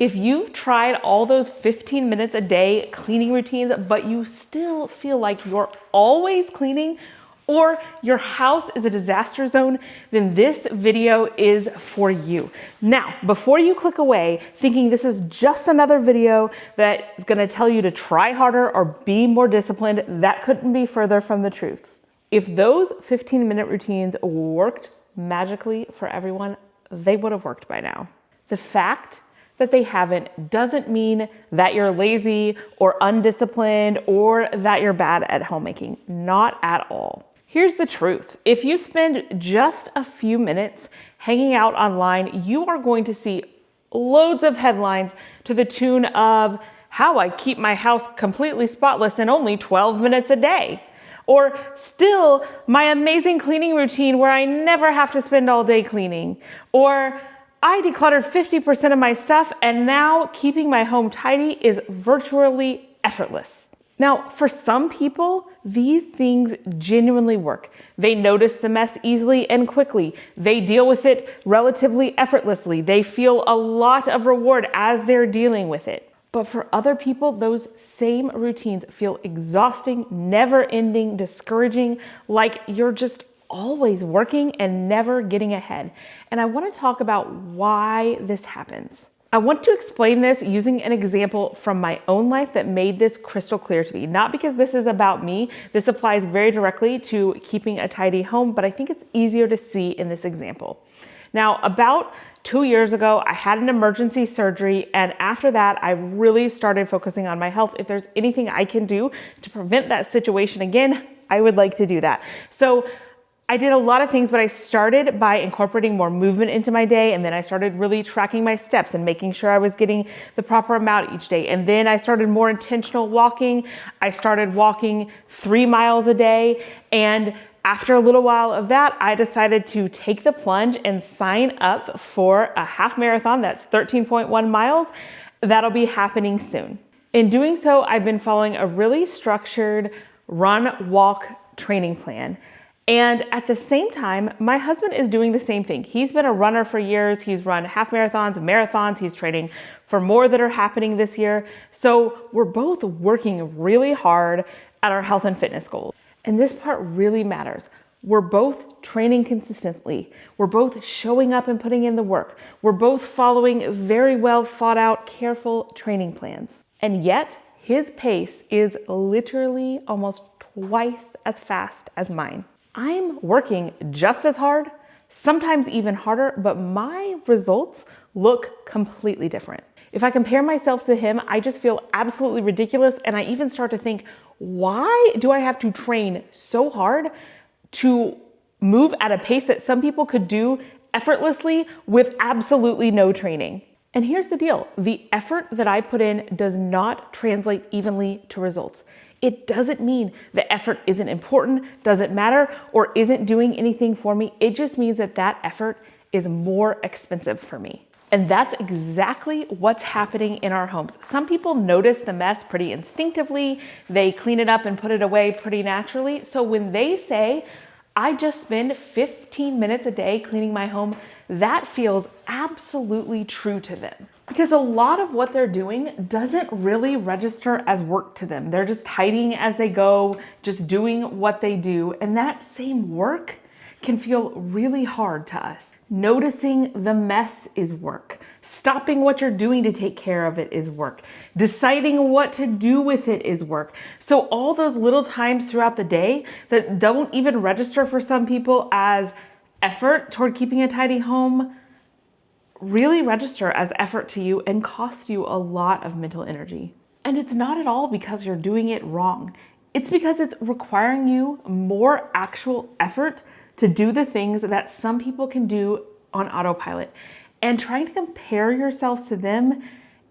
If you've tried all those 15 minutes a day cleaning routines, but you still feel like you're always cleaning, or your house is a disaster zone, then this video is for you. Now, before you click away thinking this is just another video that is gonna tell you to try harder or be more disciplined, that couldn't be further from the truth. If those 15-minute routines worked magically for everyone, they would have worked by now. The fact that they haven't doesn't mean that you're lazy or undisciplined or that you're bad at homemaking. Not at all. Here's the truth. If you spend just a few minutes hanging out online, you are going to see loads of headlines to the tune of how I keep my house completely spotless in only 12 minutes a day. Or still my amazing cleaning routine where I never have to spend all day cleaning. Or I decluttered 50% of my stuff and now keeping my home tidy is virtually effortless. Now, for some people, these things genuinely work. They notice the mess easily and quickly. They deal with it relatively effortlessly. They feel a lot of reward as they're dealing with it. But for other people, those same routines feel exhausting, never-ending, discouraging, like you're just always working and never getting ahead. And I want to talk about why this happens. I want to explain this using an example from my own life that made this crystal clear to me. Not because this is about me. This applies very directly to keeping a tidy home, but I think it's easier to see in this example. Now, about 2 years ago, I had an emergency surgery, and after that, I really started focusing on my health. If there's anything I can do to prevent that situation again, I would like to do that. So I did a lot of things, but I started by incorporating more movement into my day, and then I started really tracking my steps and making sure I was getting the proper amount each day. And then I started more intentional walking. I started walking 3 miles a day, and after a little while of that, I decided to take the plunge and sign up for a half marathon that's 13.1 miles. That'll be happening soon. In doing so, I've been following a really structured run-walk training plan. And at the same time, my husband is doing the same thing. He's been a runner for years. He's run half marathons, marathons. He's training for more that are happening this year. So we're both working really hard at our health and fitness goals. And this part really matters. We're both training consistently. We're both showing up and putting in the work. We're both following very well thought out, careful training plans. And yet his pace is literally almost twice as fast as mine. I'm working just as hard, sometimes even harder, but my results look completely different. If I compare myself to him, I just feel absolutely ridiculous. And I even start to think, why do I have to train so hard to move at a pace that some people could do effortlessly with absolutely no training? And here's the deal. The effort that I put in does not translate evenly to results. It doesn't mean the effort isn't important, doesn't matter, or isn't doing anything for me. It just means that that effort is more expensive for me. And that's exactly what's happening in our homes. Some people notice the mess pretty instinctively. They clean it up and put it away pretty naturally. So when they say, I just spend 15 minutes a day cleaning my home, that feels absolutely true to them. Because a lot of what they're doing doesn't really register as work to them. They're just tidying as they go, just doing what they do. And that same work can feel really hard to us. Noticing the mess is work. Stopping what you're doing to take care of it is work. Deciding what to do with it is work. So all those little times throughout the day that don't even register for some people as effort toward keeping a tidy home really register as effort to you and cost you a lot of mental energy. And it's not at all because you're doing it wrong. It's because it's requiring you more actual effort to do the things that some people can do on autopilot. And trying to compare yourselves to them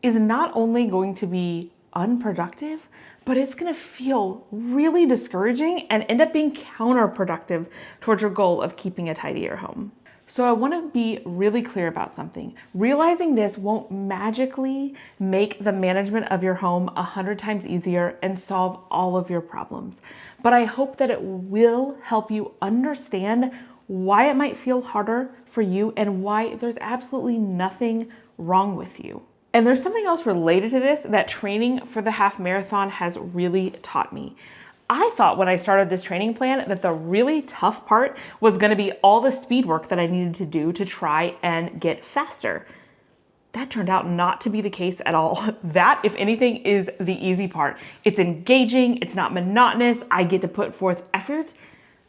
is not only going to be unproductive, but it's gonna feel really discouraging and end up being counterproductive towards your goal of keeping a tidier home. So I wanna be really clear about something. Realizing this won't magically make the management of your home 100 times easier and solve all of your problems. But I hope that it will help you understand why it might feel harder for you and why there's absolutely nothing wrong with you. And there's something else related to this that training for the half marathon has really taught me. I thought when I started this training plan that the really tough part was going to be all the speed work that I needed to do to try and get faster. That turned out not to be the case at all. That, if anything, is the easy part. It's engaging, it's not monotonous, I get to put forth effort.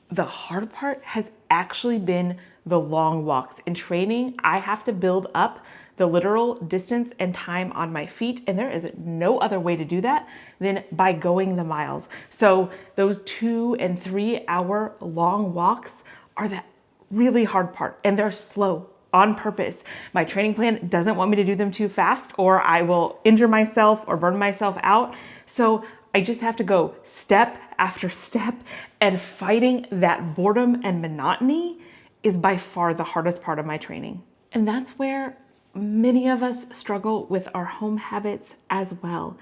The hard part has actually been the long walks. In training, I have to build up the literal distance and time on my feet, and there is no other way to do that than by going the miles. So those 2 and 3 hour long walks are the really hard part, and they're slow on purpose. My training plan doesn't want me to do them too fast, or I will injure myself or burn myself out. So I just have to go step after step, and fighting that boredom and monotony is by far the hardest part of my training. And that's where many of us struggle with our home habits as well.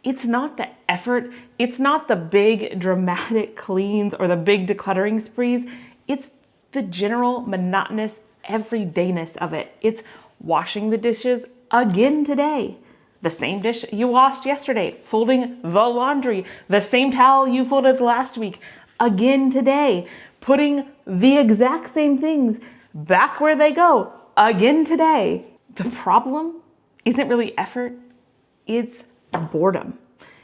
It's not the effort, it's not the big dramatic cleans or the big decluttering sprees, it's the general monotonous everydayness of it. It's washing the dishes again today, the same dish you washed yesterday, folding the laundry, the same towel you folded last week, again today, putting the exact same things back where they go, again today. The problem isn't really effort, it's boredom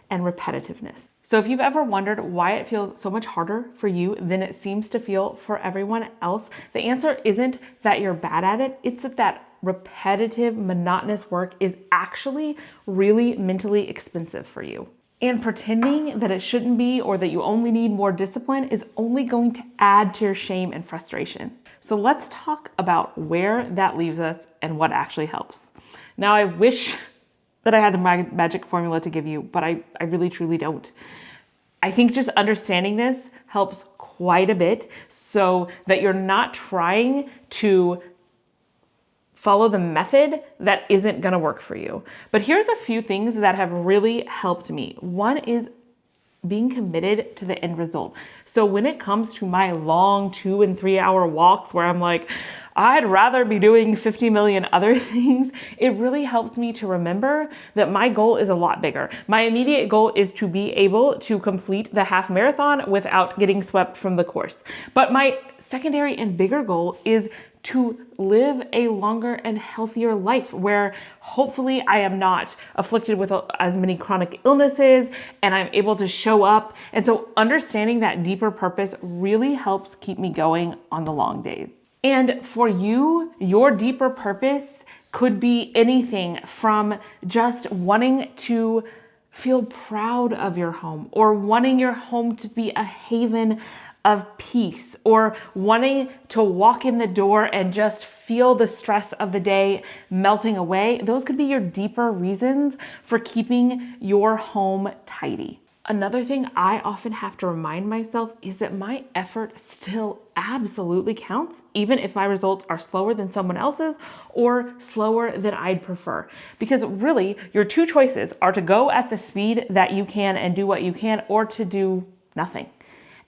and repetitiveness. So if you've ever wondered why it feels so much harder for you than it seems to feel for everyone else, the answer isn't that you're bad at it, it's that repetitive, monotonous work is actually really mentally expensive for you. And pretending that it shouldn't be or that you only need more discipline is only going to add to your shame and frustration. So let's talk about where that leaves us and what actually helps. Now, I wish that I had the magic formula to give you, but I really truly don't. I think just understanding this helps quite a bit so that you're not trying to follow the method that isn't gonna work for you. But here's a few things that have really helped me. One is being committed to the end result. So when it comes to my long 2 and 3 hour walks where I'm like, I'd rather be doing 50 million other things, it really helps me to remember that my goal is a lot bigger. My immediate goal is to be able to complete the half marathon without getting swept from the course. But my secondary and bigger goal is to live a longer and healthier life where hopefully I am not afflicted with as many chronic illnesses and I'm able to show up. And so understanding that deeper purpose really helps keep me going on the long days. And for you, your deeper purpose could be anything from just wanting to feel proud of your home or wanting your home to be a haven of peace or wanting to walk in the door and just feel the stress of the day melting away. Those could be your deeper reasons for keeping your home tidy. Another thing I often have to remind myself is that my effort still absolutely counts, even if my results are slower than someone else's or slower than I'd prefer. Because really, your two choices are to go at the speed that you can and do what you can, or to do nothing.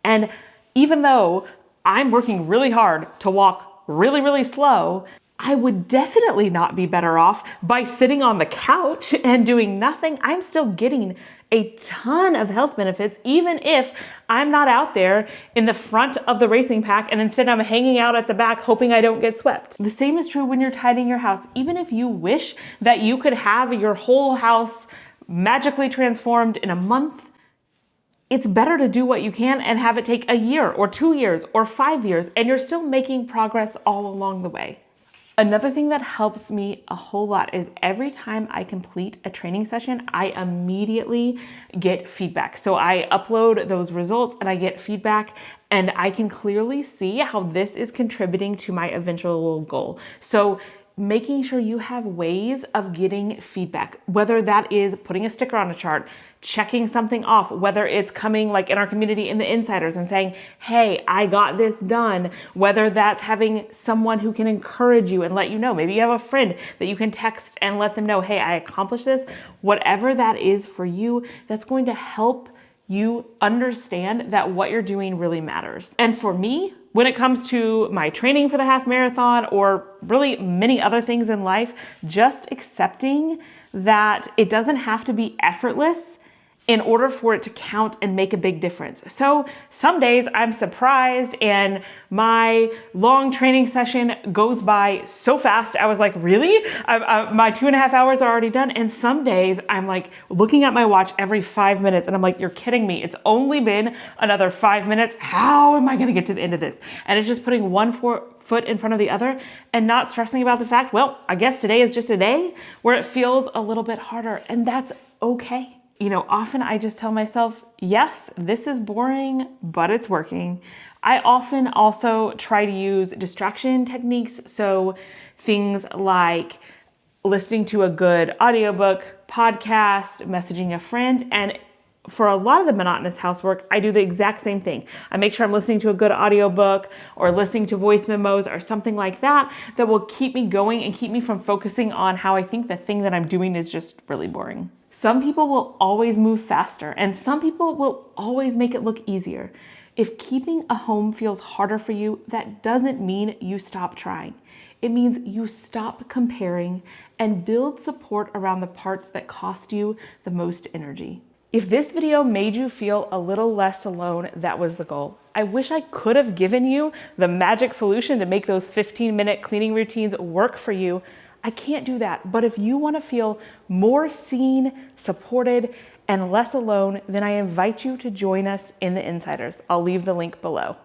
And even though I'm working really hard to walk really, really slow, I would definitely not be better off by sitting on the couch and doing nothing. I'm still getting a ton of health benefits, even if I'm not out there in the front of the racing pack and instead I'm hanging out at the back hoping I don't get swept. The same is true when you're tidying your house. Even if you wish that you could have your whole house magically transformed in a month, it's better to do what you can and have it take a year or 2 years or 5 years, and you're still making progress all along the way. Another thing that helps me a whole lot is every time I complete a training session, I immediately get feedback. So I upload those results and I get feedback, and I can clearly see how this is contributing to my eventual goal. So making sure you have ways of getting feedback, whether that is putting a sticker on a chart, checking something off, whether it's coming like in our community in the insiders and saying, hey, I got this done, whether that's having someone who can encourage you and let you know, maybe you have a friend that you can text and let them know, hey, I accomplished this, whatever that is for you, that's going to help you understand that what you're doing really matters. And for me, when it comes to my training for the half marathon or really many other things in life, just accepting that it doesn't have to be effortless in order for it to count and make a big difference. So some days I'm surprised and my long training session goes by so fast. I was like, really? My 2.5 hours are already done. And some days I'm like looking at my watch every 5 minutes and I'm like, you're kidding me. It's only been another 5 minutes. How am I gonna get to the end of this? And it's just putting one foot in front of the other and not stressing about the fact, well, I guess today is just a day where it feels a little bit harder, and that's okay. You know, often I just tell myself, yes, this is boring, but it's working. I often also try to use distraction techniques. So things like listening to a good audiobook, podcast, messaging a friend. And for a lot of the monotonous housework, I do the exact same thing. I make sure I'm listening to a good audiobook or listening to voice memos or something like that that will keep me going and keep me from focusing on how I think the thing that I'm doing is just really boring. Some people will always move faster, and some people will always make it look easier. If keeping a home feels harder for you, that doesn't mean you stop trying. It means you stop comparing and build support around the parts that cost you the most energy. If this video made you feel a little less alone, that was the goal. I wish I could have given you the magic solution to make those 15-minute cleaning routines work for you. I can't do that, but if you want to feel more seen, supported, and less alone, then I invite you to join us in the Insiders. I'll leave the link below.